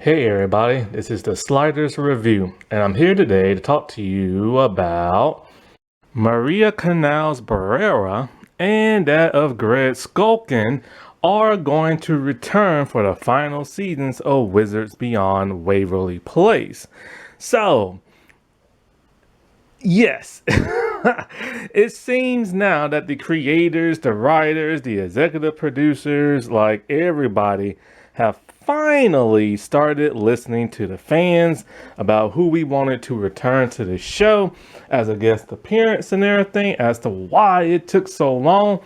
Hey everybody, this is the Sliders Review, and I'm here today to talk to you about Maria Canals-Barrera and that of Greg Skulkin are going to return for the final seasons of Wizards Beyond Waverly Place. So, yes, it seems now that the creators, the writers, the executive producers, like everybody, have finally started listening to the fans about who we wanted to return to the show as a guest appearance and everything. As to why it took so long,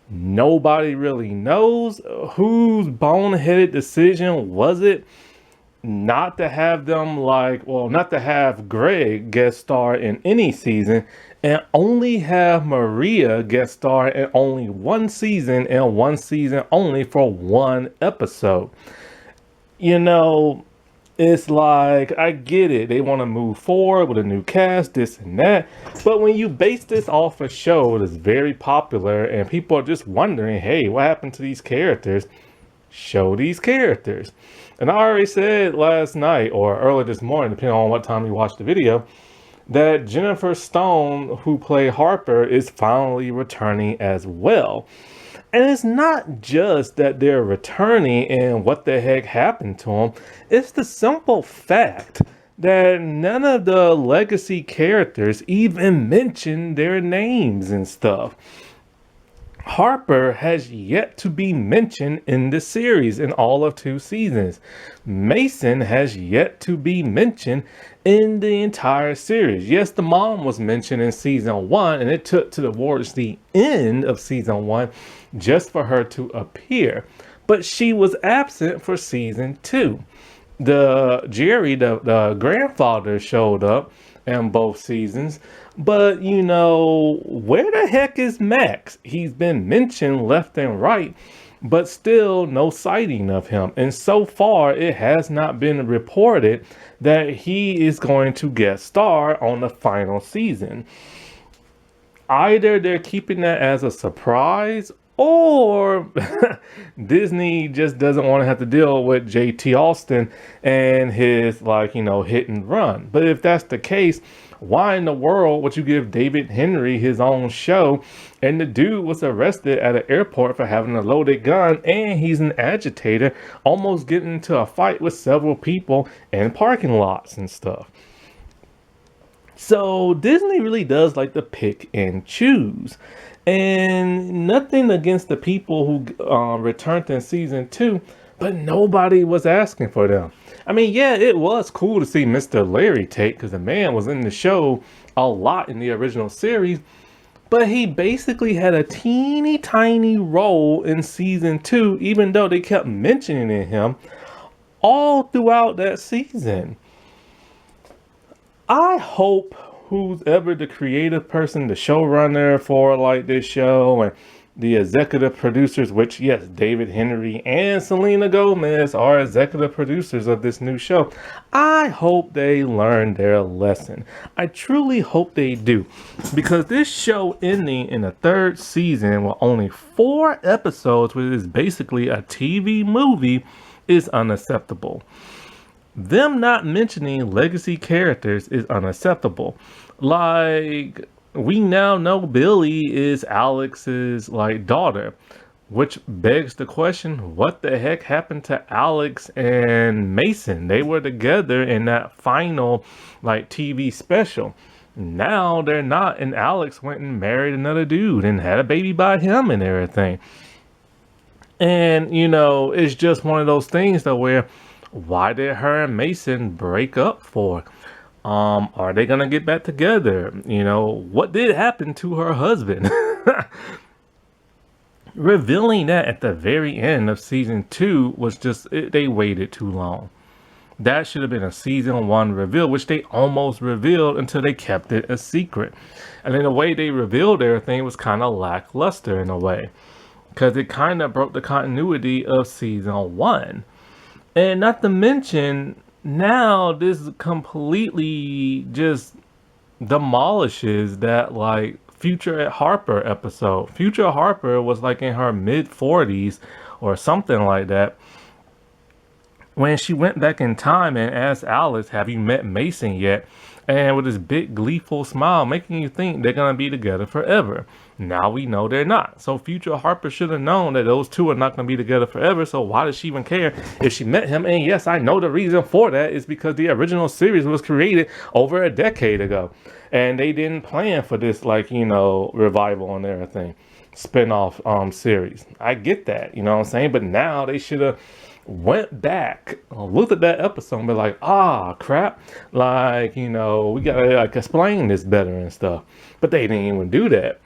nobody really knows. Whose boneheaded decision was it not to have them, not to have Greg guest star in any season and only have Maria guest star in only one season and one season only for one episode? You know, it's like, I get it. They want to move forward with a new cast, this and that. But when you base this off a show that's very popular and people are just wondering, hey, what happened to these characters? Show these characters. And I already said last night or early this morning, depending on what time you watch the video, that Jennifer Stone, who played Harper, is finally returning as well. And it's not just that they're returning and what the heck happened to them. It's the simple fact that none of the legacy characters even mention their names and stuff. Harper has yet to be mentioned in the series in all of 2 seasons. Mason has yet to be mentioned in the entire series. Yes, the mom was mentioned in season 1, and it took towards the end of season 1 just for her to appear. But she was absent for season 2. Jerry, the grandfather, showed up in both seasons. But, where the heck is Max? He's been mentioned left and right, but still no sighting of him. And so far, it has not been reported that he is going to guest star on the final season. Either they're keeping that as a surprise, or Disney just doesn't want to have to deal with JT Austin and his, hit and run. But if that's the case, why in the world would you give David Henry his own show? And the dude was arrested at an airport for having a loaded gun, and he's an agitator, almost getting into a fight with several people in parking lots and stuff. So Disney really does like to pick and choose. And nothing against the people who returned in season 2, but nobody was asking for them. I mean, yeah, it was cool to see Mr. Larry take, because the man was in the show a lot in the original series, but he basically had a teeny tiny role in season 2, even though they kept mentioning him all throughout that season. I hope who's ever the creative person, the showrunner for this show, and the executive producers, which, yes, David Henry and Selena Gomez are executive producers of this new show. I hope they learn their lesson. I truly hope they do, because this show ending in the 3rd season with only 4 episodes, which is basically a TV movie, is unacceptable. Them not mentioning legacy characters is unacceptable. We now know Billy is Alex's daughter, which begs the question, what the heck happened to Alex and Mason? They were together in that final TV special. Now they're not, and Alex went and married another dude and had a baby by him and everything. And it's just one of those things though where, why did her and Mason break up for? Are they gonna get back together? What did happen to her husband? Revealing that at the very end of season 2 was they waited too long. That should have been a season 1 reveal, which they almost revealed until they kept it a secret. And then the way they revealed everything was kind of lackluster in a way, because it kind of broke the continuity of season 1. And not to mention, now this completely just demolishes that Future Harper episode. Future Harper was in her mid 40s or something like that, when she went back in time and asked Alice, have you met Mason yet? And with this big gleeful smile, making you think they're going to be together forever. Now we know they're not. So future Harper should have known that those two are not going to be together forever. So why does she even care if she met him? And yes, I know the reason for that is because the original series was created over a decade ago. And they didn't plan for this, like, you know, revival and everything. Spin-off series. I get that, you know what I'm saying? But now they should have went back, looked at that episode and be like, ah, crap, like, you know, we gotta like explain this better and stuff. But they didn't even do that.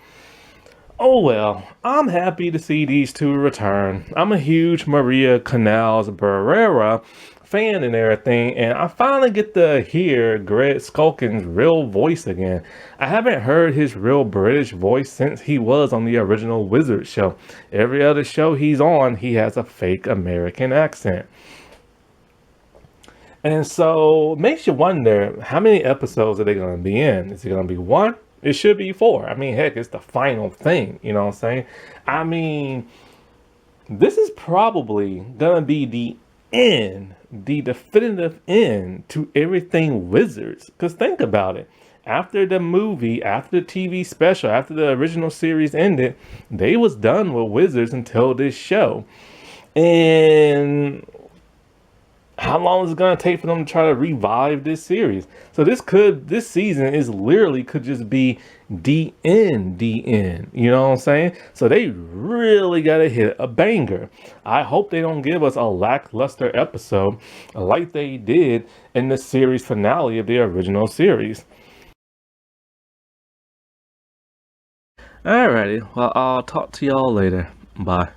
Oh well, I'm happy to see these two return. I'm a huge Maria Canals-Barrera fan and everything, and I finally get to hear Greg Skulkin's real voice again. I haven't heard his real British voice since he was on the original Wizard show. Every other show he's on, he has a fake American accent. And so it makes you wonder, how many episodes are they going to be in? Is it going to be 1? It should be 4. I mean, heck, it's the final thing, you know what I'm saying? I mean, this is probably going to be the end, the definitive end to everything Wizards. Because think about it. After the movie, after the TV special, after the original series ended, they was done with Wizards until this show. And how long is it going to take for them to try to revive this series? So this season is literally could just be the end, you know what I'm saying? So they really got to hit a banger. I hope they don't give us a lackluster episode like they did in the series finale of the original series. Alrighty, well, I'll talk to y'all later. Bye.